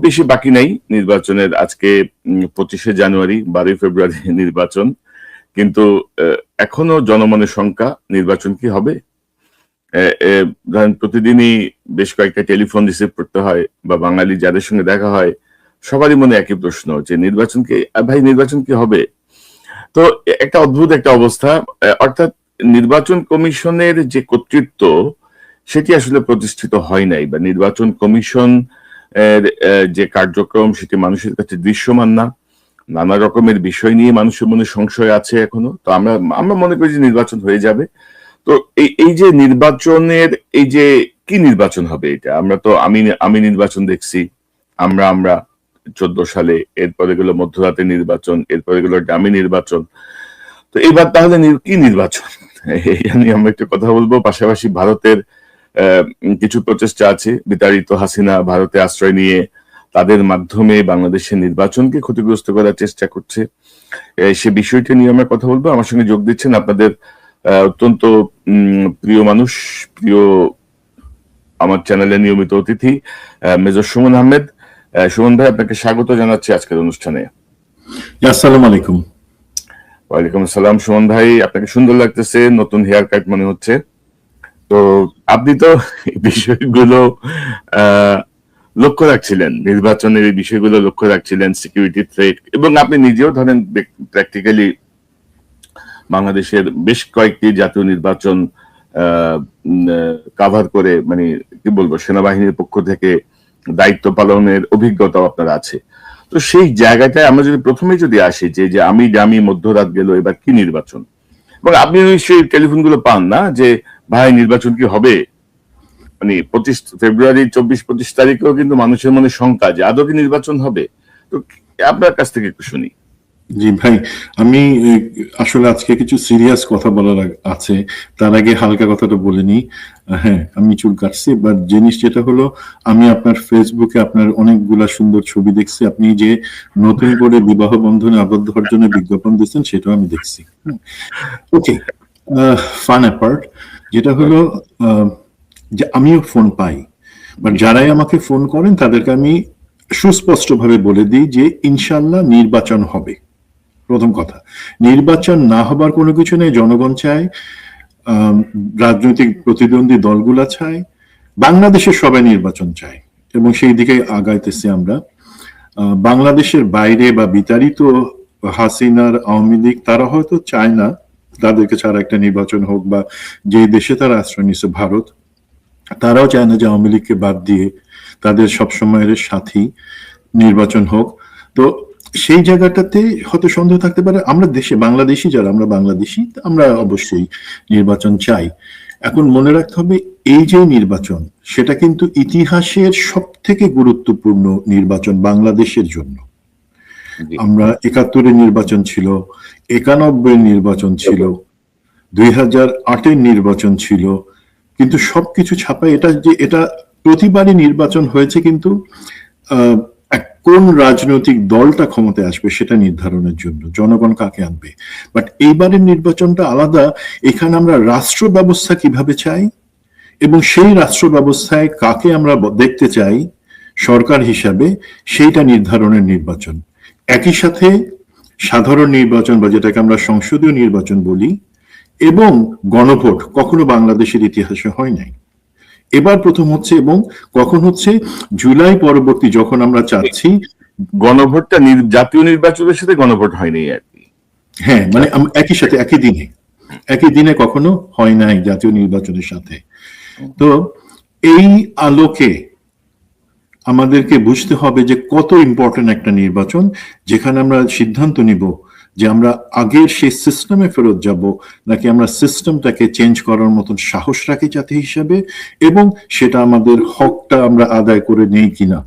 বেশি বাকি নাই নির্বাচনের। আজকে 25শে জানুয়ারি, 12ই ফেব্রুয়ারি নির্বাচন, কিন্তু এখনো জনমনের শঙ্কা, নির্বাচন কি হবে? ধরেন প্রতিদিনই বেশ কয়েকটা টেলিফোন রিসিভ করতে হয়, বা বাঙালি যাদের সঙ্গে দেখা হয় সবারই মনে একই প্রশ্ন, যে নির্বাচন কি, ভাই নির্বাচন কি হবে? তো একটা অদ্ভুত একটা অবস্থা। অর্থাৎ নির্বাচন কমিশনের যে কর্তৃত্ব, সেটি আসলে প্রতিষ্ঠিত হয় নাই, বা নির্বাচন কমিশন এর যে কার্যক্রম সেটি মানুষের কাছে দৃশ্যমান না। নানা রকমের বিষয় নিয়ে মানুষের মনে সংশয় আছে এখনো। তো আমরা মনে করি যে নির্বাচন হয়ে যাবে। তো এই যে নির্বাচনের, এই যে কি নির্বাচন হবে এটা, আমরা তো আমি নির্বাচন দেখছি, আমরা 14 সালে, এরপরে গেল মধ্যরাতে নির্বাচন, এরপরে গেল ডামি নির্বাচন। তো এবার তাহলে কি নির্বাচন, এটা নিয়ে আমরা একটু কথা বলবো। পাশাপাশি ভারতের কিছু প্রচেষ্টা আছে, বিতাড়িত হাসিনা ভারতে আশ্রয় নিয়ে তাদের মাধ্যমে বাংলাদেশের নির্বাচনকে ক্ষতিগ্রস্ত করার চেষ্টা করছে, সে বিষয়টা নিয়ে আমরা কথা বলবো। আমার সঙ্গে যোগ দিচ্ছেন আপনাদের অত্যন্ত প্রিয় মানুষ, প্রিয় আমার চ্যানেলের নিয়মিত অতিথি মেজর সুমন আহমেদ। সুমন ভাই, আপনাকে স্বাগত জানাচ্ছি আজকের অনুষ্ঠানে। আসসালামু আলাইকুম। ওয়ালাইকুম আসসালাম। সুমন ভাই, আপনাকে সুন্দর লাগতেছে, নতুন হেয়ার কাট মনে হচ্ছে। তো আপনি তো এই বিষয়গুলো লক্ষ্য রাখছিলেন, নির্বাচনের এই বিষয়গুলো লক্ষ্য রাখছিলেন, সিকিউরিটি থ্রেট, এবং আপনি নিজেও ধরেন প্র্যাকটিক্যালি বাংলাদেশের বেশ কয়েকটি জাতীয় নির্বাচন কাভার করে, মানে কি বলবো, সেনাবাহিনীর পক্ষ থেকে দায়িত্ব পালনের অভিজ্ঞতা আপনার আছে। তো সেই জায়গাটায় আমরা যদি প্রথমে যদি আসি, যে আমি মধ্যরাত গেল, এবার কি নির্বাচন, এবং আপনি নিশ্চয়ই টেলিফোন গুলো পান না, যে ভাই নির্বাচন কি হবে? মানে 25 ফেব্রুয়ারি 24-25 তারিখেও কিন্তু মানুষের মনে শঙ্কা যে আদৌ কি নির্বাচন হবে। তো আপনার কাছ থেকে একটু শুনি। জি ভাই, আমি আসলে আজকে কিছু সিরিয়াস কথা বলার আছে, তার আগে হালকা কথাটা বলে নিই। হ্যাঁ, আমি চুল কাটছি, বাট জিনিস যেটা হলো, আমি আপনার ফেসবুকে আপনার অনেকগুলা সুন্দর ছবি দেখছি। আপনি যে নতুন করে বিবাহ বন্ধনে আবদ্ধ হওয়ার জন্য বিজ্ঞাপন দিচ্ছেন, সেটাও আমি দেখছি। ওকে, ফান অ্যাপার্ট, যেটা হলো যে আমিও ফোন পাই, বাট যারাই আমাকে ফোন করেন তাদেরকে আমি সুস্পষ্টভাবে বলে দিই যে ইনশাল্লাহ নির্বাচন হবে। প্রথম কথা, নির্বাচন না হবার কোনো কিছু নেই। জনগণ চায়, রাজনৈতিক প্রতিদ্বন্দ্বী দলগুলা চায়, বাংলাদেশের সবাই নির্বাচন চায়, এবং সেই দিকে আগাইতেছি আমরা। বাংলাদেশের বাইরে বা বিতাড়িত হাসিনার আওয়ামী লীগ, তারা হয়তো চায় না তাদেরকে ছাড়া একটা নির্বাচন হোক, বা যে দেশে তারা আশ্রয় নিচ্ছে ভারত, তারাও চায় না যে আওয়ামী লীগকে বাদ দিয়ে তাদের সবসময়ের সাথী নির্বাচন হোক। তো সেই জায়গাটাতে হয়তো সন্দেহ থাকতে পারে। আমরা দেশে বাংলাদেশি যারা, আমরা বাংলাদেশি, আমরা অবশ্যই নির্বাচন চাই। এখন মনে রাখতে হবে, এই যে নির্বাচন, সেটা কিন্তু ইতিহাসের সব থেকে গুরুত্বপূর্ণ নির্বাচন বাংলাদেশের জন্য। আমরা 71-এর নির্বাচন ছিল, 91-এর নির্বাচন ছিল, 2008-এর নির্বাচন ছিল, কিন্তু সবকিছু ছাপায় এটা প্রতিবারই নির্বাচন হয়েছে, কিন্তু কোন রাজনৈতিক দলটা ক্ষমতায় আসবে সেটা নির্ধারণের জন্য, জনগণ কাকে আনবে। বাট এইবারের নির্বাচনটা আলাদা। এখানে আমরা রাষ্ট্র ব্যবস্থা কিভাবে চাই, এবং সেই রাষ্ট্র ব্যবস্থায় কাকে আমরা দেখতে চাই সরকার হিসাবে, সেইটা নির্ধারণের নির্বাচন। একই সাথে সাধারণ নির্বাচন, বা যেটাকে আমরা সংসদীয় নির্বাচন বলি, এবং গণভোট কখনো বাংলাদেশের ইতিহাসে হয় নাই, এবার প্রথম হচ্ছে। এবং কখন হচ্ছে? জুলাই পরবর্তী, যখন আমরা চাচ্ছি গণভোটটা জাতীয় নির্বাচনের সাথে গণভোট হয়নি আর কি। হ্যাঁ, মানে একই সাথে একই দিনে কখনো হয় নাই জাতীয় নির্বাচনের সাথে। তো এই আলোকে আমাদেরকে বুঝতে হবে যে কত ইম্পর্টেন্ট একটা নির্বাচন, যেখানে আমরা সিদ্ধান্ত নিব যে আমরা আগের সেই সিস্টেমে ফেরত যাব, নাকি আমরা সিস্টেমটাকে চেঞ্জ করার মতন সাহস রাখি জাতি হিসাবে, এবং সেটা আমাদের হকটা আমরা আদায় করে নেই কিনা।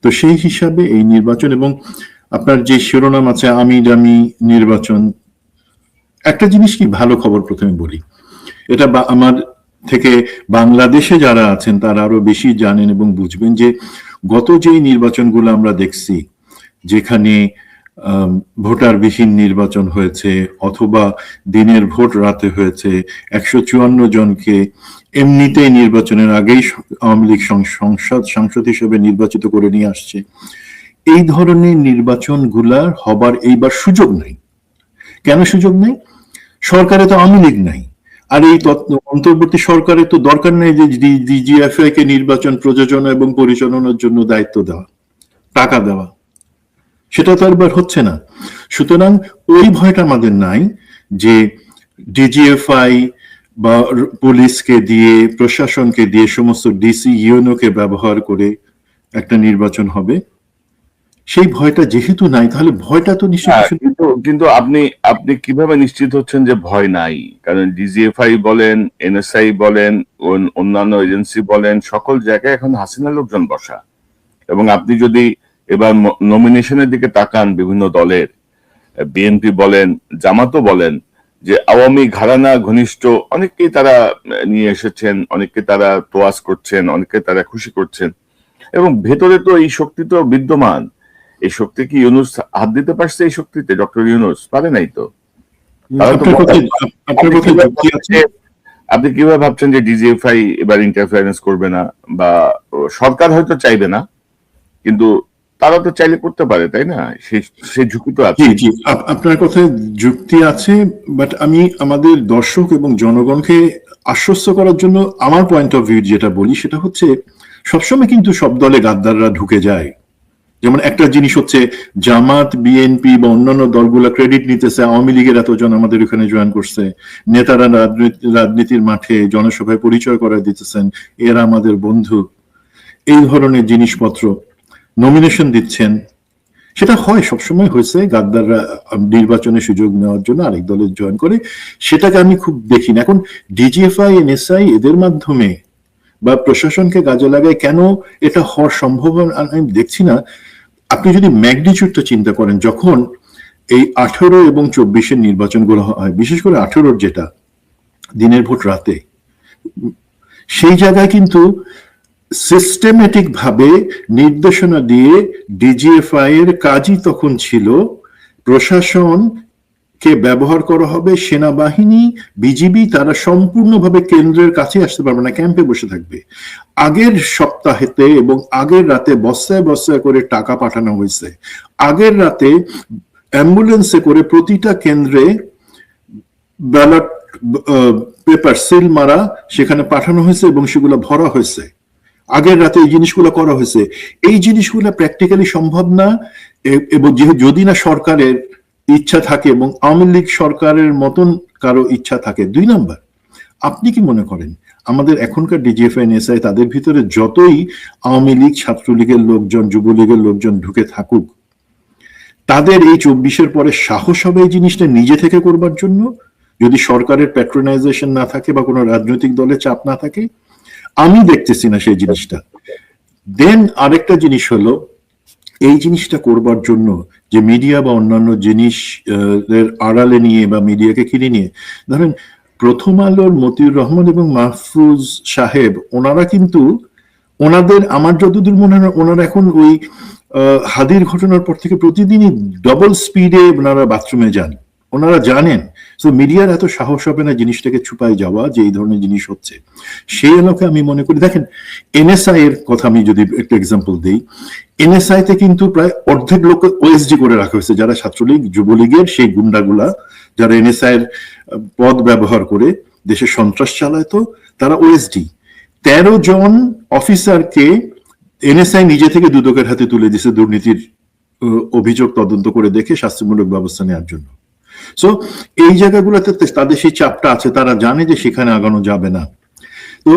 তো সেই হিসাবে এই নির্বাচন, এবং আপনার যে শিরোনাম আছে আমি জামি নির্বাচন, একটা জিনিস কি, ভালো খবর প্রথমে বলি, এটা আমার থেকে বাংলাদেশে যারা আছেন তারা আরো বেশি জানেন এবং বুঝবেন, যে গত যেই নির্বাচনগুলো আমরা দেখছি, যেখানে ভোটারবিহীন নির্বাচন হয়েছে, অথবা দিনের ভোট রাতে হয়েছে, 154 জনকে এমনিতেই নির্বাচনের আগেই আওয়ামী লীগ সাংসদ হিসেবে নির্বাচিত করে নিয়ে আসছে। এই ধরনের নির্বাচনগুলা হবার এইবার সুযোগ নাই। কেন সুযোগ নেই? সরকারে তো আওয়ামী লীগ নাই। আর এই অন্তর্বর্তী সরকারের তো দরকার নেই যে ডিজিএফআই কে নির্বাচন প্রযোজনা এবং পরিচালনার জন্য দায়িত্ব দেওয়া, টাকা দেওয়া। সেটা তো একবার হচ্ছে না। সুতরাং ওই ভয়টা আমাদের নাই যে ডিজিএফআই বা পুলিশকে দিয়ে, প্রশাসনকে দিয়ে, সমস্ত ডিসি ইউনোকে ব্যবহার করে একটা নির্বাচন হবে। সেই ভয়টা যেহেতু নাই, তাহলে ভয়টা তো নিশ্চয়ই। কিন্তু আপনি আপনি কিভাবে নিশ্চিত হচ্ছেন যে ভয় নাই? কারণ ডিজিএফআই বলেন, এনএসআই বলেন, অন্যান্য এজেন্সি বলেন, সকল জায়গায় এখন হাসিনা লোকজন বসা। এবং আপনি যদি এবার নমিনেশনের দিকে তাকান বিভিন্ন দলের, বিএনপি বলেন, জামাতও বলেন, যে আওয়ামী ঘরানা ঘনিষ্ঠ অনেককেই তারা নিয়ে এসেছেন, অনেককে তারা তোয়াজ করছেন, অনেককে তারা খুশি করছেন। এবং ভেতরে তো এই শক্তি তো বিদ্যমান। এই শক্তি কি ইউনূস হাত দিতে পারছে? এই শক্তিতে ডক্টর ইউনূস পারে নাই তো। আপনি কিভাবে ভাবছেন যে ডিজিএফআই এবার ইন্টারফারেন্স করবে না? বা সরকার হয়তো চাইবে না, কিন্তু তারা তো চাইলে করতে পারে, তাই না? সেই ঝুঁকি তো আছে। জি, আপনার কথায় যুক্তি আছে, বাট আমি আমাদের দর্শক এবং জনগণকে আশ্বস্ত করার জন্য আমার পয়েন্ট অফ ভিউ যেটা বলি সেটা হচ্ছে, সবসময় কিন্তু সব দলে গাদ্দাররা ঢুকে যায়। যেমন একটা জিনিস হচ্ছে, জামাত, বিএনপি বা অন্যান্য দলগুলা ক্রেডিট নিতেছে আওয়ামী লীগের এতজন আমাদের এখানে জয়েন করছে, নেতারা রাজনীতির মাঠে জনসভায় পরিচয় করে দিতেছেন এরা আমাদের বন্ধু, এই ধরনের জিনিসপত্র নমিনেশন দিচ্ছেন। সেটা হয়, সবসময় হয়েছে, গাদ্দাররা নির্বাচনে সুযোগ নেওয়ার জন্য আরেক দলে জয়েন করে। সেটাকে আমি খুব দেখি না। এখন ডিজিএফআই, এনএসআই এদের মাধ্যমে বা প্রশাসনকে কাজে লাগায় কেন এটা হওয়ার সম্ভাবনা আমি দেখছি না। আপনি যদি ম্যাগনিটিউডটা চিন্তা করেন, যখন এই 18 এবং 24-এর নির্বাচনগুলো হয়, বিশেষ করে 18-র যেটা দিনের ভোট রাতে, সেই জায়গায় কিন্তু সিস্টেমেটিক ভাবে নির্দেশনা দিয়ে ডিজিএফআই এর কাজই তখন ছিল প্রশাসন কে ব্যবহার করা হবে, সেনাবাহিনী, বিজিবি তারা সম্পূর্ণভাবে কেন্দ্রের কাছে আসতে পারবে না, ক্যাম্পে বসে থাকবে। আগের সপ্তাহেতে এবং আগের রাতে বস্তায় বস্তায় করে টাকা পাঠানো হয়েছে। আগের রাতে অ্যাম্বুলেন্সে করে প্রতিটা কেন্দ্রে ব্যালট পেপার সিল মারা সেখানে পাঠানো হয়েছে এবং সেগুলো ভরা হয়েছে। আগের রাতে এই জিনিসগুলো করা হয়েছে। এই জিনিসগুলো প্র্যাকটিক্যালি সম্ভব না, এবং যদি না সরকারের ইচ্ছা থাকে এবং আওয়ামী লীগ সরকারের মতন কারো ইচ্ছা থাকে। 2 নাম্বার, আপনি কি মনে করেন আমাদের এখনকার ডিজিএফআই, এনএসআই তাদের ভিতরে যতই আওয়ামী লীগ, ছাত্রলীগের লোকজন, যুবলীগের লোকজন ঢুকে থাকুক, তাদের এই 24-এর পরে সাহস হবে এই জিনিসটা নিজে থেকে করবার জন্য, যদি সরকারের প্যাট্রোনাইজেশন না থাকে বা কোনো রাজনৈতিক দলের চাপ না থাকে? আমি দেখতেছি না সেই জিনিসটা। দেন আরেকটা জিনিস হলো, এই জিনিসটা করবার জন্য যে মিডিয়া বা অন্যান্য জিনিস আড়ালে নিয়ে বা মিডিয়াকে কিনে নিয়ে, ধরেন প্রথম আলোর মতিউর রহমান এবং মাহফুজ সাহেব, ওনারা কিন্তু ওনাদের, আমার যতদূর মনে হয়, ওনারা এখন ওই হাদির ঘটনার পর থেকে প্রতিদিনই ডবল স্পিডে ওনারা বাথরুমে যান। ওনারা জানেন তো মিডিয়ার এত সাহস হবে না জিনিসটাকে ছুপাই যাওয়া যে এই ধরনের জিনিস হচ্ছে। সেই এলাকে আমি মনে করি, দেখেন এনএসআই এর কথা আমি যদি একটা এক্সাম্পল দিই, এনএসআই তে কিন্তু প্রায় অর্ধেক লোক ওএসডি করে রাখা হয়েছে, যারা ছাত্রলীগ, যুবলীগের সেই গুন্ডাগুলা যারা এনএসআই এর পদ ব্যবহার করে দেশে সন্ত্রাস চালাতো, তারা ওএসডি। 13 জন অফিসারকে এনএসআই নিজে থেকে দুদকের হাতে তুলে দিয়েছে দুর্নীতির অভিযোগ তদন্ত করে দেখে শাস্তিমূলক ব্যবস্থা নেওয়ার জন্য। সো এই জায়গাগুলোতে তাদের সেই চাপটা আছে, তারা জানে যে সেখানে আগানো যাবে না। তো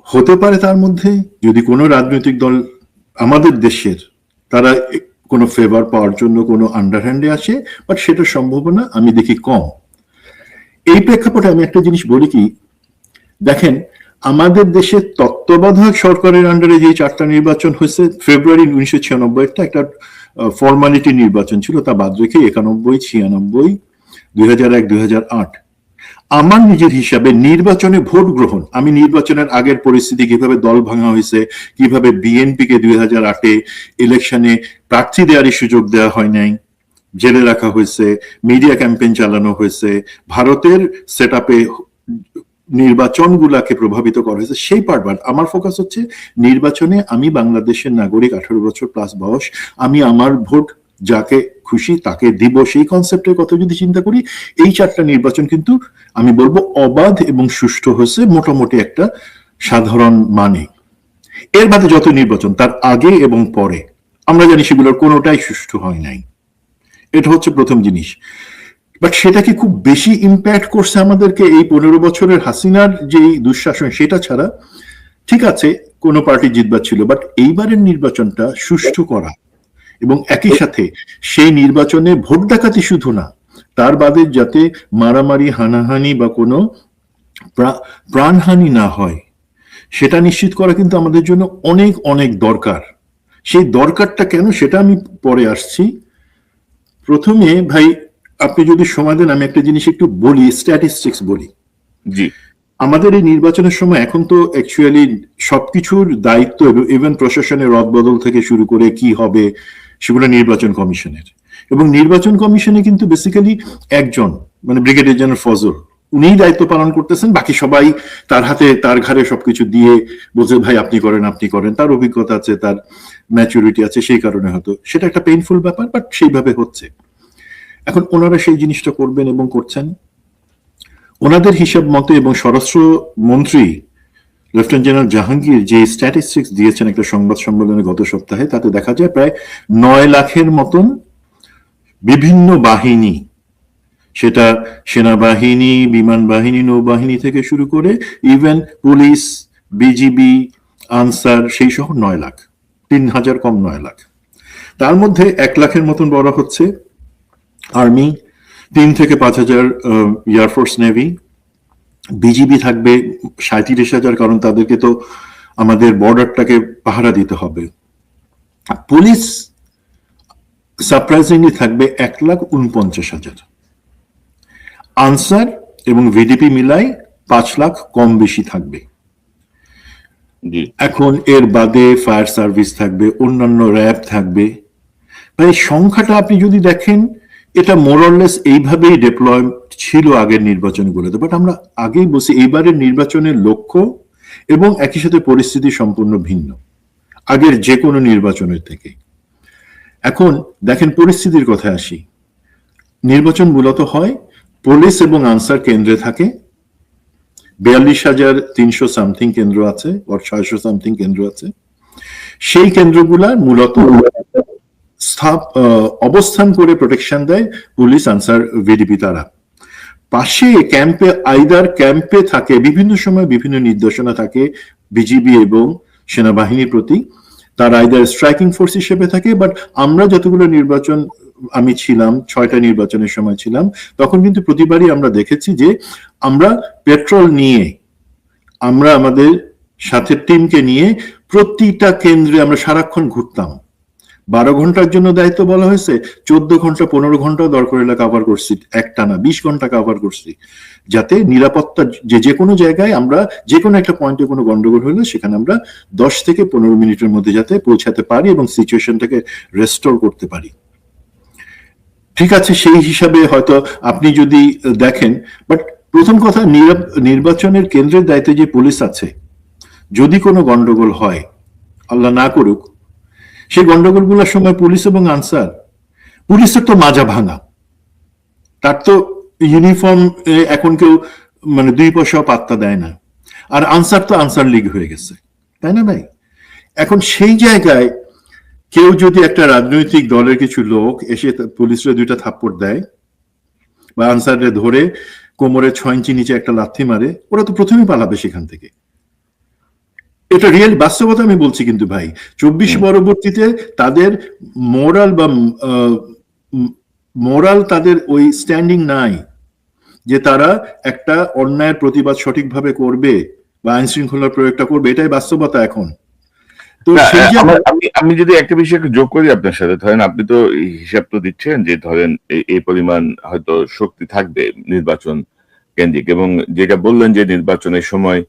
হতে পারে তার মধ্যে যদি কোনো রাজনৈতিক দল আমাদের দেশের তারা কোনো ফেভার পাওয়ার জন্য কোনো আন্ডারহ্যান্ডে আসে, বাট সেটা সম্ভাবনা আমি দেখি কম। এই প্রেক্ষাপটে আমি একটা জিনিস বলি কি, দেখেন আমাদের দেশে তত্ত্বাবধায়ক সরকারের আন্ডারে যে 4টা নির্বাচন হয়েছে, ফেব্রুয়ারি 1996 একটা ফর্মালিটি নির্বাচন ছিল, তা বাদ রেখে 91, 96, 2001, 2008 আমার নিজের হিসাবে নির্বাচনে ভোট গ্রহণ, আমি নির্বাচনের আগের পরিস্থিতি, কিভাবে দল ভাঙা হয়েছে, কিভাবে বিএনপিকে 2008-এ ইলেকশনে প্রার্থী দেওয়ারই সুযোগ দেওয়া হয় নাই, জেলে রাখা হয়েছে, মিডিয়া ক্যাম্পেইন চালানো হয়েছে, ভারতের সেট আপে নির্বাচনগুলাকে প্রভাবিত করা হয়েছে, সেই পার্ট। আমার ফোকাস হচ্ছে নির্বাচনে আমি বাংলাদেশের নাগরিক, 18 বছর প্লাস বয়স, আমি আমার ভোট যাকে খুশি তাকে দিব, সেই কনসেপ্টের কথা যদি চিন্তা করি, এই 4টা নির্বাচন কিন্তু আমি বলবো অবাধ এবং সুষ্ঠু হয়েছে মোটামুটি একটা সাধারণ মানে। এর বাদে যত নির্বাচন তার আগে এবং পরে আমরা জানি সেগুলোর কোনোটাই সুষ্ঠু হয় নাই। এটা হচ্ছে প্রথম জিনিস। বাট সেটা কি খুব বেশি ইম্প্যাক্ট করছে আমাদেরকে এই 15 বছরের হাসিনার যে দুঃশাসন, সেটা ছাড়া? ঠিক আছে, কোন পার্টি জিতবার ছিল, বাট এইবারের নির্বাচনটা সুষ্ঠু করা এবং একই সাথে সেই নির্বাচনে ভোট ডাকাতি শুধু না, তার বাদে যাতে মারামারি, হানাহানি বা কোনো প্রাণহানি না হয়, সেটা নিশ্চিত করা কিন্তু আমাদের জন্য অনেক অনেক দরকার। সেই দরকারটা কেন সেটা আমি পরে আসছি। প্রথমে ভাই আপনি যদি সময় দেন আমি একটা জিনিস একটু বলি, স্ট্যাটিস্টিক্স বলি। জি। আমাদের এই নির্বাচনের সময় এখন তো অ্যাকচুয়ালি সবকিছুর দায়িত্ব ইভেন প্রশাসনের রদবদল থেকে শুরু করে কি হবে সেগুলো নির্বাচন কমিশনের, এবং নির্বাচন কমিশনে কিন্তু বেসিক্যালি একজন, মানে ব্রিগেডিয়ার জেনারেল ফজল, উনিই দায়িত্ব পালন করতেছেন, বাকি সবাই তার হাতে তার ঘাড়ে সবকিছু দিয়ে বলছে ভাই আপনি করেন আপনি করেন, তার অভিজ্ঞতা আছে, তার ম্যাচুরিটি আছে, সেই কারণে হয়তো সেটা একটা পেইনফুল ব্যাপার, বাট সেইভাবে হচ্ছে। এখন ওনারা সেই জিনিসটা করবেন এবং করছেন ওনাদের হিসাব মতে, এবং স্বরাষ্ট্র মন্ত্রী লেফটেন্যান্ট জেনারেল জাহাঙ্গীর যে স্ট্যাটিস্টিক্স দিয়েছেন একটা সংবাদ সম্মেলনে গত সপ্তাহে, তাতে দেখা যায় প্রায় 9 লাখের মতন বিভিন্ন বাহিনী, সেটা সেনাবাহিনী, বিমান বাহিনী, নৌবাহিনী থেকে শুরু করে ইভেন পুলিশ, বিজিবি, আনসার, সেই সহ 9 লাখ, 3000 কম 9 লাখ। তার মধ্যে 1 লাখের মতন বলা হচ্ছে আর্মি, 3 থেকে 5,000 এয়ারফোর্স, নেভি, বিজিবি থাকবে 37,000, কারণ তাদেরকে তো আমাদের বর্ডারটাকে পাহারা দিতে হবে। পুলিশ সারপ্রাইজিংলি থাকবে 1,49,000। আনসার এবং ভিডিপি মিলাই 5 লাখ কম বেশি থাকবে। এখন এর বাদে ফায়ার সার্ভিস থাকবে, অন্যান্য র্যাব থাকবে। মানে সংখ্যাটা আপনি যদি দেখেন, এটা মোরলেস এইভাবেই ডিপ্লয় ছিল আগের নির্বাচনগুলোতে। বাট আমরা আগেই বলছি এইবারের নির্বাচনের লক্ষ্য এবং একই সাথে পরিস্থিতি সম্পূর্ণ ভিন্ন আগের যে কোনো নির্বাচনের থেকে। এখন দেখেন পরিস্থিতির কথায় আসি। নির্বাচন মূলত হয় পুলিশ এবং আনসার কেন্দ্রে থাকে, 42,300 সামথিং কেন্দ্র আছে, 600 সামথিং কেন্দ্র আছে। সেই কেন্দ্রগুলা মূলত অবস্থান করে প্রোটেকশন দেয় পুলিশ, আনসার, ভিডিপি। তারা পাশে ক্যাম্পে, আইদার ক্যাম্পে থাকে, বিভিন্ন সময় বিভিন্ন নির্দেশনা থাকে বিজিবি এবং সেনাবাহিনীর প্রতি, তার আইদার স্ট্রাইকিং ফোর্স হিসেবে থাকে। বাট আমরা যতগুলো নির্বাচন, আমি ছিলাম 6টা নির্বাচনের সময় ছিলাম, তখন কিন্তু প্রতিবারই আমরা দেখেছি যে আমরা পেট্রোল নিয়ে, আমরা আমাদের সাথে টিমকে নিয়ে প্রতিটা কেন্দ্রে আমরা সারাক্ষণ ঘুরতাম। 12 ঘন্টার জন্য দায়িত্ব বলা হয়েছে, 14 ঘন্টা 15 ঘন্টা দরকার হলে কাভার করছি, একটানা 20 ঘন্টা কাভার করছি, যাতে নিরাপত্তা যে কোনো জায়গায় আমরা যে কোনো একটা পয়েন্টে কোনো গন্ডগোল হলে সেখানে আমরা 10 থেকে 15 মিনিটের মধ্যে যাতে পৌঁছাতে পারি এবং সিচুয়েশনটাকে রেস্টোর করতে পারি। ঠিক আছে, সেই হিসাবে হয়তো আপনি যদি দেখেন, বাট প্রথম কথা, নির্বাচনের কেন্দ্রের দায়িত্বে যে পুলিশ আছে, যদি কোনো গন্ডগোল হয়, আল্লাহ না করুক, সেই গন্ডগোলগুলোর সময় পুলিশ এবং আনসার, পুলিশের তো মাজা ভাঙা, তার তো ইউনিফর্ম এখন কেউ মানে 2 পয়সাও পাত্তা দেয় না, আর আনসার তো আনসার লীগ হয়ে গেছে, তাই না ভাই? এখন সেই জায়গায় কেউ যদি একটা রাজনৈতিক দলের কিছু লোক এসে পুলিশের 2টা থাপ্পড় দেয় বা আনসারে ধরে কোমরে 6 ইঞ্চি নিচে একটা লাথি মারে, ওরা তো প্রথমেই পালাবে সেখান থেকে। এটা রিয়েল বাস্তবতা আমি বলছি। কিন্তু ভাই 24 পরবর্তীতে তাদের মোরাল তাদের ওই স্ট্যান্ডিং নাই যে তারা একটা অন্যায়ের প্রতিবাদ সঠিকভাবে করবে বা আইন শৃঙ্খলার প্রয়োগটা করবে, এটাই বাস্তবতা এখন। তো আমি যদি একটা বিষয় একটু যোগ করি আপনার সাথে, ধরেন আপনি তো হিসাব তো দিচ্ছেন যে ধরেন এই পরিমাণ হয়তো শক্তি থাকবে নির্বাচন কেন্দ্রিক। এবং যেটা বললেন যে নির্বাচনের সময়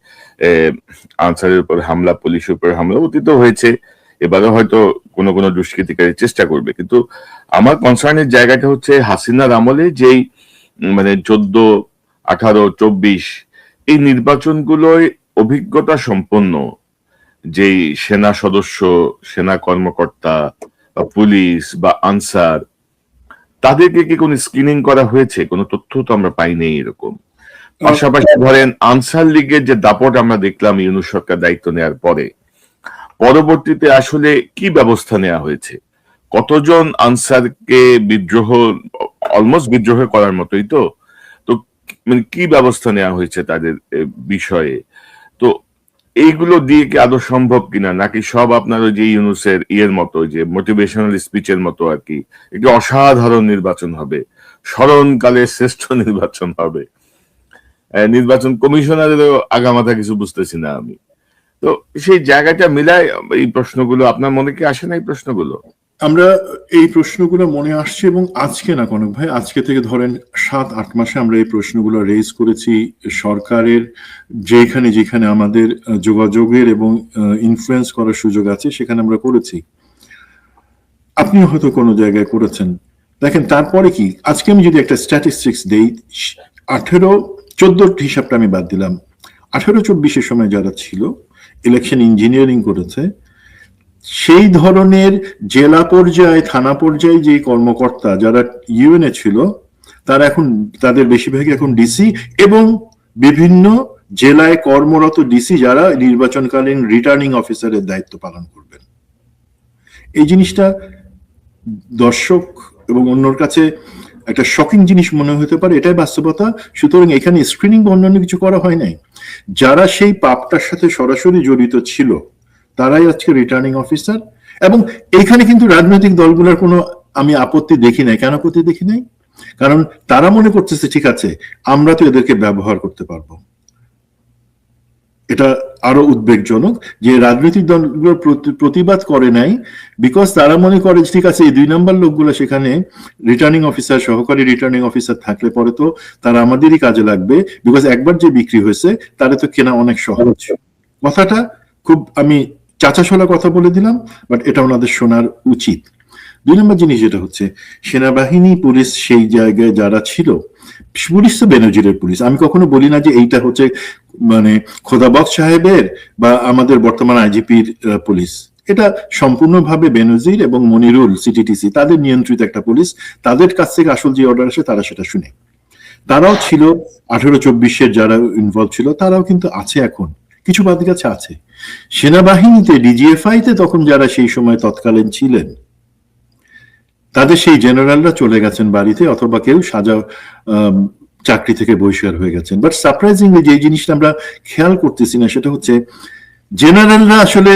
আনসারের উপর হামলা, পুলিশের উপর হামলা অতীত হয়েছে, এবারে হয়তো কোনো কোনো দুষ্কৃতিকারী চেষ্টা করবে। কিন্তু আমার কনসার্নের জায়গাটা হচ্ছে হাসিনার আমলে যেই মানে 14, 18, 24 এই নির্বাচনগুলোয় অভিজ্ঞতা সম্পন্ন যেই সেনা সদস্য, সেনা কর্মকর্তা বা পুলিশ বা আনসার, তাদেরকে কি কোনো স্ক্রিনিং করা হয়েছে? কোনো তথ্য তো আমরা পাইনি এরকম। পাশাপাশি ধরেন আনসার লীগের যে দাপট আমরা দেখলাম ইউনূস সরকার দায়িত্ব নেওয়ার পরে, পরবর্তীতে আসলে কি ব্যবস্থা নেওয়া হয়েছে? কতজন আনসারকে বিদ্রোহ, অলমোস্ট বিদ্রোহ করার মতোই তো, তো মানে কি ব্যবস্থা নেওয়া হয়েছে তাদের বিষয়ে? তো এইগুলো দিয়ে কি আদৌ সম্ভব কিনা, নাকি সব আপনার ওই যে ইউনূসের ইয়ের মতো, যে মোটিভেশনাল স্পিচের মতো আর কি, একটি অসাধারণ নির্বাচন হবে, স্মরণকালের শ্রেষ্ঠ নির্বাচন হবে, নির্বাচন কমিশনারেরও আগামাথা কিছু বুঝতেছি না আমি। তো সেই জায়গাটা মিলায় এই প্রশ্নগুলো আপনার মনে কি আসে না এই প্রশ্নগুলো? আমরা এই প্রশ্নগুলো মনে আসছে, এবং আজকে না কনক ভাই, আজকে থেকে ধরেন 7-8 মাসে আমরা এই প্রশ্নগুলো রেজ করেছি সরকারের যেখানে যেখানে আমাদের যোগাযোগের এবং ইনফ্লুয়েন্স করার সুযোগ আছে সেখানে আমরা করেছি। আপনিও হয়তো কোনো জায়গায় করেছেন। দেখেন তারপরে কি, আজকে আমি যদি একটা স্ট্যাটিস্টিক্স দেই, 14 হিসাবটা আমি বাদ দিলাম, 18-24 সময় যারা ছিল ইলেকশন ইঞ্জিনিয়ারিং করেছে, সেই ধরনের জেলা পর্যায়ে, থানা পর্যায়ে যে কর্মকর্তা যারা ইউএনএ ছিল, তারা এখন, তাদের বেশিরভাগই এখন ডিসি, এবং বিভিন্ন জেলায় কর্মরত ডিসি যারা নির্বাচনকালীন রিটার্নিং অফিসারের দায়িত্ব পালন করবেন। এই জিনিসটা দর্শক এবং অন্যর কাছে একটা শকিং জিনিস মনে হতে পারে, এটাই বাস্তবতা। সুতরাং এখানে স্ক্রিনিং বা অন্যান্য কিছু করা হয় নাই। যারা সেই পাপটার সাথে সরাসরি জড়িত ছিল তারাই আজকে রিটার্নিং অফিসার। এবং এইখানে কিন্তু রাজনৈতিক দলগুলোর কোনো আমি আপত্তি দেখি নাই। কেন আপত্তি দেখি নাই? কারণ তারা মনে করতেছে ঠিক আছে, আমরা তো এদেরকে ব্যবহার করতে পারবো। এটা আরো উদ্বেগজনক যে রাজনৈতিক দলগুলো প্রতিবাদ করে নাই, বিকজ তারা মনে করে ঠিক আছে এই 2 নম্বর লোকগুলো সেখানে রিটার্নিং অফিসার, সহকারী রিটার্নিং অফিসার থাকলে পরে তো তারা আমাদেরই কাজে লাগবে, বিকজ একবার যে বিক্রি হয়েছে তারা তো কেনা অনেক সহজ। কথাটা খুব আমি চাচাশোলা কথা বলে দিলাম, বাট এটা ওনাদের শোনার উচিত। 2 নম্বর জিনিস যেটা হচ্ছে, সেনাবাহিনী, পুলিশ সেই জায়গায় যারা ছিল, পুলিশ তো বেনজিরের পুলিশ। আমি কখনো বলি না যে এইটা হচ্ছে মানে খোদাবক্স সাহেবের বা আমাদের বর্তমান আইজিপির পুলিশ। এটা সম্পূর্ণভাবে বেনজির এবং মনিরুল সিটিটিসি তাদের নিয়ন্ত্রিত একটা পুলিশ। তাদের কাছ থেকে আসল যে অর্ডার আসে তারা সেটা শুনে। তারাও ছিল 18-24 যারা ইনভলভ ছিল, তারাও কিন্তু আছে, এখন কিছু বাদের কাছে আছে। সেনাবাহিনীতে, ডিজিএফআই তে তখন যারা সেই সময় তৎকালীন ছিলেন, তাদের সেই জেনারেলরা চলে গেছেন বাড়িতে, অথবা কেউ সাজা চাকরি থেকে বহিষ্কার হয়ে গেছেন। বাট সারপ্রাইজিংলি যে জিনিসটা আমরা খেয়াল করতেছি না সেটা হচ্ছে, জেনারেলরা আসলে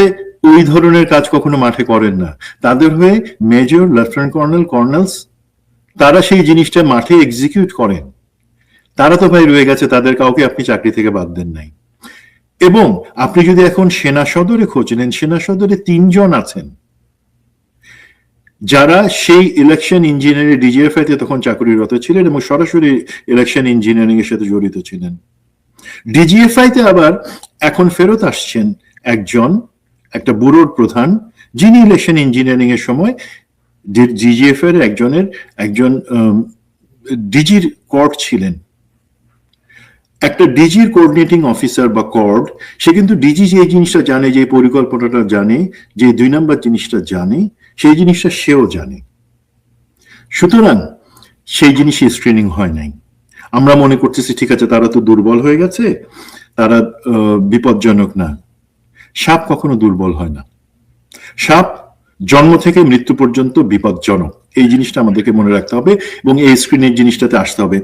ওই ধরনের কাজ কখনো মাঠে করেন না। তাদের হয়ে মেজর, লেফটেন্যান্ট কর্নেল, কর্নেলস, তারা সেই জিনিসটা মাঠে এক্সিকিউট করেন। তারা তো ভাই রয়ে গেছে, তাদের কাউকে আপনি চাকরি থেকে বাদ দেন নাই। এবং আপনি যদি এখন সেনা সদরে খোঁজ নেন, সেনা সদরে 3 জন আছেন যারা সেই ইলেকশন ইঞ্জিনিয়ারিং, ডিজিএফআই তে তখন চাকরিরত ছিলেন এবং সরাসরি ইলেকশন ইঞ্জিনিয়ারিং এর সাথে জড়িত ছিলেন। ডিজিএফআই তে আবার এখন ফেরত আসছেন একজন, একটা ব্যুরোর প্রধান, যিনি ইলেকশন ইঞ্জিনিয়ারিং এর সময় ডিজিএফআই এর একজন ডিজির কর্ড ছিলেন। একটা ডিজির কোঅর্ডিনেটিং অফিসার বা কর্ড, সে কিন্তু ডিজি যে জিনিসটা জানে, যে পরিকল্পনাটা জানে, যে 2 নম্বর জিনিসটা জানে, সেই জিনিসটা সেও জানে। সুতরাং সেই জিনিসই স্ক্রিনিং হয় নাই। আমরা মনে করতেছি ঠিক আছে তারা তো দুর্বল হয়ে গেছে, তারা বিপজ্জনক না। সাপ কখনো দুর্বল হয় না। সাপ জন্ম থেকে মৃত্যু পর্যন্ত বিপজ্জনক। এই জিনিসটা আমাদেরকে মনে রাখতে হবে এবং এই স্ক্রিনের জিনিসটাতে আসতে হবে।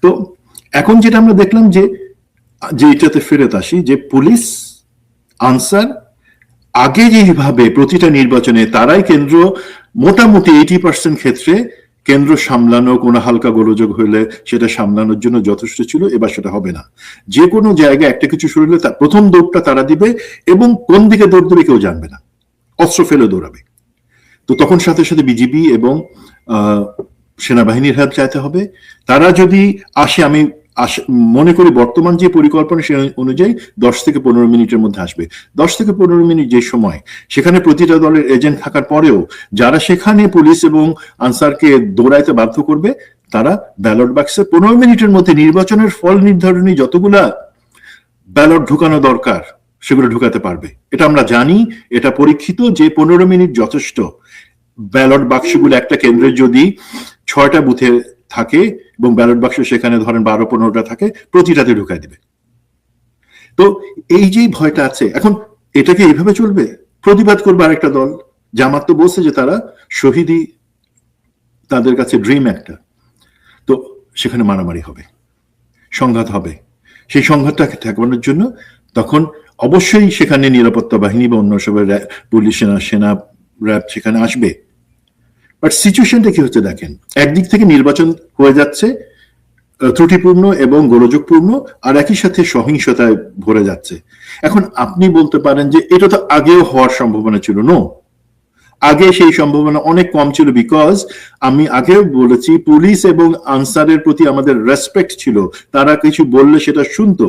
তো এখন যেটা আমরা দেখলাম যে এটাতে ফেরত আসি, যে পুলিশ, আনসার আগে যেভাবে প্রতিটা নির্বাচনে তারাই কেন্দ্র, মোটামুটি 80% ক্ষেত্রে কেন্দ্র সামলানো, কোনো হালকা গোলযোগ হইলে সেটা সামলানোর জন্য যথেষ্ট ছিল, এবার সেটা হবে না। যে কোনো জায়গায় একটা কিছু শুরু হলে তার প্রথম দৌড়টা তারা দিবে, এবং কোন দিকে দৌড় দেবে কেউ জানবে না, অস্ত্র ফেলে দৌড়াবে। তো তখন সাথে সাথে বিজিবি এবং সেনাবাহিনীর হেল্প চাইতে হবে। তারা যদি আসে, আমি মনে করি বর্তমান যে পরিকল্পনা সে অনুযায়ী 10 থেকে 15 মিনিটের মধ্যে আসবে। 10 থেকে 15 মিনিট যে সময়, সেখানে প্রতিটা দলের এজেন্ট থাকার পরেও যারা সেখানে পুলিশ এবং আনসারকে দৌড়াইতে বাধ্য করবে, তারা ব্যালট বাক্সে 15 মিনিটের মধ্যে নির্বাচনের ফল নির্ধারণী যতগুলা ব্যালট ঢুকানো দরকার সেগুলো ঢুকাতে পারবে। এটা আমরা জানি, এটা পরীক্ষিত যে 15 মিনিট যথেষ্ট। ব্যালট বাক্সগুলো একটা কেন্দ্রে যদি 6টা বুথে থাকে এবং ব্যালট বাক্স সেখানে ধরেন 12-15টা থাকে, প্রতিটাতে ঢুকাই দিবে। তো এই যে ভয়টা আছে, এখন এটাকে এইভাবে চলবে? প্রতিবাদ করবে আরেকটা দল। জামাত তো বলছে যে তারা শহীদি তাদের কাছে ড্রিম একটা। তো সেখানে মারামারি হবে, সংঘাত হবে। সেই সংঘাতটাকে ঠেকানোর জন্য তখন অবশ্যই সেখানে নিরাপত্তা বাহিনী বা অন্য সবের পুলিশ, সেনা, র্যাব সেখানে আসবে। বাট সিচুয়েশনটা কি হচ্ছে দেখেন, একদিক থেকে নির্বাচন হয়ে যাচ্ছে ত্রুটিপূর্ণ এবং গোলযোগপূর্ণ, আর একই সাথে সহিংসতায় ভরে যাচ্ছে। এখন আপনি বলতে পারেন যে এটা তো আগেও হওয়ার সম্ভাবনা ছিল। নো, আগে সেই সম্ভাবনা অনেক কম ছিল, বিকজ আমি আগেও বলেছি পুলিশ এবং আনসারের প্রতি আমাদের রেসপেক্ট ছিল। তারা কিছু বললে সেটা শুনতো।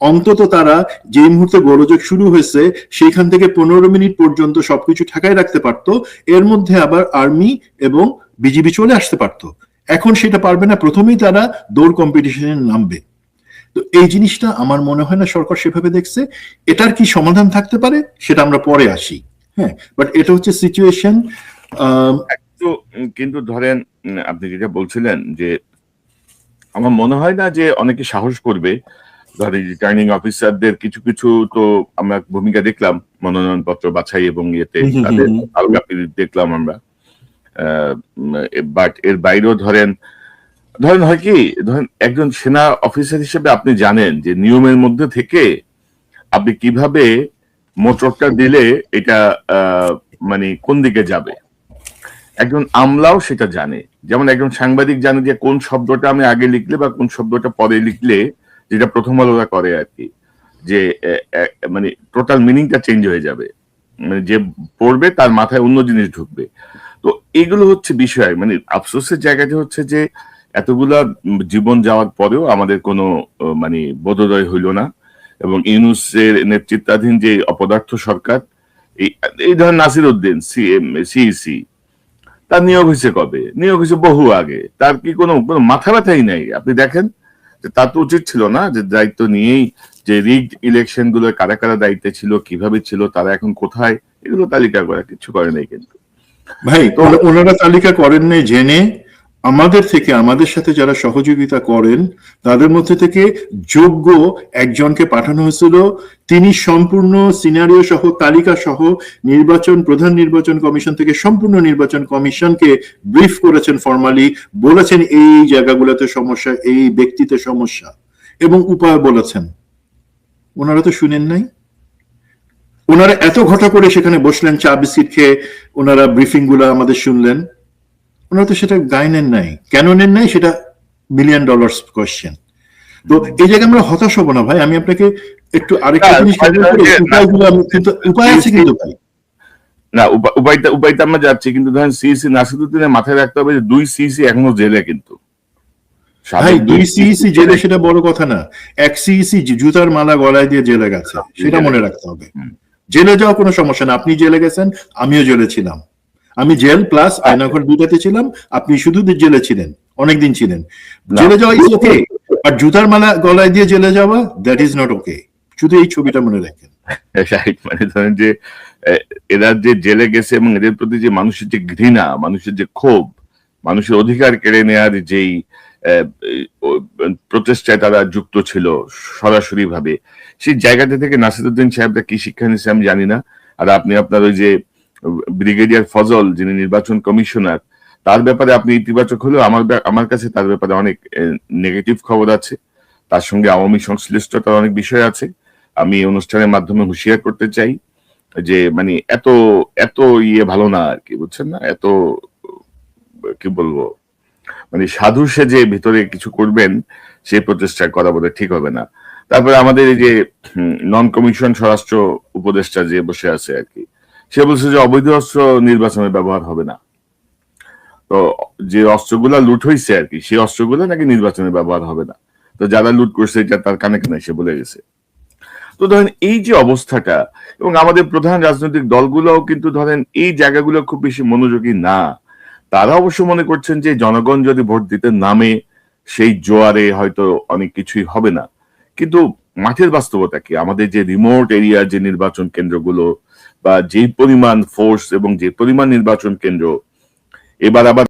অন্তত তারা যে মুহূর্তে গোলযোগ শুরু হয়েছে সেইখান থেকে 15 মিনিট পর্যন্ত সবকিছু ঠেকায় রাখতে পারতো। এর মধ্যে আবার আর্মি এবং বিজিবি চলে আসতে পারতো। এখন সেটা পারবে না, প্রথমেই তারা দৌড় কম্পিটিশনে নামবে। তো এই জিনিসটা আমার মনে হয় না সরকার সেভাবে দেখছে। এটার কি সমাধান থাকতে পারে সেটা আমরা পরে আসি। হ্যাঁ, বাট এটা হচ্ছে সিচুয়েশন। কিন্তু ধরেন আপনি যেটা বলছিলেন যে আমার মনে হয় না যে অনেকে সাহস করবে। ধরেন রিটার্নিং অফিসারদের কিছু কিছু তো আমরা ভূমিকা দেখলাম মনোনয়নপত্র বাছাই এবং ইয়েতে, তাদের আলগা পিরিয়ড দেখলাম আমরা। বাট এর বাইরেও ধরেন হয় কি, ধরেন একজন সেনা অফিসার হিসেবে আপনি জানেন যে নিয়মের মধ্যে থেকে আপনি কিভাবে মোটরটা দিলে এটা মানে কোন দিকে যাবে। একজন আমলাও সেটা জানে। যেমন একজন সাংবাদিক জানে যে কোন শব্দটা আমি আগে লিখলে বা কোন শব্দটা পরে লিখলে, যেটা প্রথম আলোরা করে আর কি, যে মানে টোটাল মিনিংটা চেঞ্জ হয়ে যাবে, মানে যে পড়বে তার মাথায় অন্য জিনিস ঢুকবে। তো এগুলো হচ্ছে বিষয়। মানে আফসোসের জায়গাটা হচ্ছে যে এতগুলা জীবন যাওয়ার পরেও আমাদের কোনো মানে বোধোদয় হইল না। এবং ইউনূসের নেতৃত্বাধীন যে অপদার্থ সরকার, এই ধরেন নাসির উদ্দিন সিইসি, তার নিয়োগ হয়েছে কবে? নিয়োগ হয়েছে বহু আগে। তার কি কোনো মাথা ব্যথাই নাই? আপনি দেখেন যে তার তো উচিত ছিল না যে দায়িত্ব নিয়েই যে রিগড ইলেকশন গুলো কারা কারা দায়িত্বে ছিল, কিভাবে ছিল, তারা এখন কোথায়, এগুলো তালিকা করা কিছু করে নাই। কিন্তু ভাই ওনারা তালিকা করেন নাই জেনে, আমাদের থেকে, আমাদের সাথে যারা সহযোগিতা করেন তাদের মধ্যে থেকে যোগ্য একজনকে পাঠানো হয়েছিল। তিনি সম্পূর্ণ সিনারিও সহ, তালিকা সহ প্রধান নির্বাচন কমিশন থেকে সম্পূর্ণ নির্বাচন কমিশনকে ব্রিফ করেছেন ফরমালি, বলেছেন এই জায়গাগুলোতে সমস্যা, এই ব্যক্তিতে সমস্যা, এবং উপায় বলেছেন। ওনারা তো শুনেন নাই। ওনারা এত ঘটা করে সেখানে বসলেন, চা বিস্কিট খেয়ে ওনারা ব্রিফিং গুলো আমাদের শুনলেন। ওনারা তো সেটা গায়ে নেন নাই। কেন নেন নাই সেটা $1,000,000 কোয়েশ্চেন। তো এই জায়গায় আমরা হতাশ হব না ভাই। আমি আপনাকে একটু আরেকটা জিনিস উপায়গুলো, আমি কিন্তু উপায় আছে কিন্তু ভাই। না, উপায়টা আমরা যাচ্ছি, কিন্তু ধরেন সিইসি নাসিরুদ্দিনের মাথায় রাখতে হবে যে 2 সিইসি এখনো জেলে। কিন্তু ভাই 2 সিইসি জেলে সেটা বড় কথা না। 1 সিইসি জুতার মালা গলায় দিয়ে জেলে গেছে, সেটা মনে রাখতে হবে। জেলে যাওয়া কোনো সমস্যা না। আপনি জেলে গেছেন, আমিও জেলে ছিলাম। আমি জেল প্লাস আয়নাঘর দুটাতে ছিলাম, আপনি শুধু জেলে ছিলেন, অনেকদিন ছিলেন। জেলে যাওয়া ইজ ওকে, আর জুতার মালা গলায় দিয়ে জেলে যাওয়া, দ্যাট ইজ নট ওকে। শুধু এই ছবিটা মনে রাখেন। মানে ধরেন যে এরা যে জেলে গেছে এবং এদের প্রতি যে মানুষের যে ঘৃণা, মানুষের যে ক্ষোভ, মানুষের অধিকার কেড়ে নেওয়ার যেই প্রচেষ্টায় তারা যুক্ত ছিল সরাসরি ভাবে, সেই জায়গাটা থেকে নাসিরুদ্দিন সাহেবরা কি শিক্ষা নিচ্ছে আমি জানি না। আর আপনি আপনার ওই যে ব্রিগেডিয়ার ফজল, যিনি নির্বাচন কমিশনার, তার ব্যাপারে আপনি ইতিবাচক হলেও আমার কাছে তার ব্যাপারে অনেক নেগেটিভ খবর আছে। তার সঙ্গে আওয়ামী সংশ্লিষ্টতার অনেক বিষয় আছে। আমি অনুষ্ঠানের মাধ্যমে হুঁশিয়ার করতে চাই যে মানে এত এত ভালো না আর কি, বুঝছেন না? এত কি বলবো, মানে সাধু সেজে ভিতরে কিছু করবেন সেই প্রচেষ্টা করা বোধ ঠিক হবে না। তারপরে আমাদের এই যে নন কমিশন স্বরাষ্ট্র উপদেষ্টা যে বসে আছে আর কি, সে বলছে যে অবৈধ অস্ত্র নির্বাচনে ব্যবহার হবে না। তো যে অস্ত্রগুলা লুট হয়েছে আর কি, সেই অস্ত্রগুলো নাকি নির্বাচনে ব্যবহার হবে না। তো তো যারা লুট করছে এটা তার কানে কানে এসে বলে গেছে। তো ধরেন এই যে অবস্থাটা, এবং আমাদের প্রধান রাজনৈতিক দলগুলোও কিন্তু ধরেন এই জায়গাগুলো খুব বেশি মনোযোগী না। তারা অবশ্য মনে করছেন যে জনগণ যদি ভোট দিতে নামে সেই জোয়ারে হয়তো অনেক কিছুই হবে না। কিন্তু মাঠের বাস্তবতা কি, আমাদের যে রিমোট এরিয়ার যে নির্বাচন কেন্দ্রগুলো বা যে পরিমাণ ফোর্স এবং যে পরিমাণ নির্বাচন কেন্দ্র, এবার আবার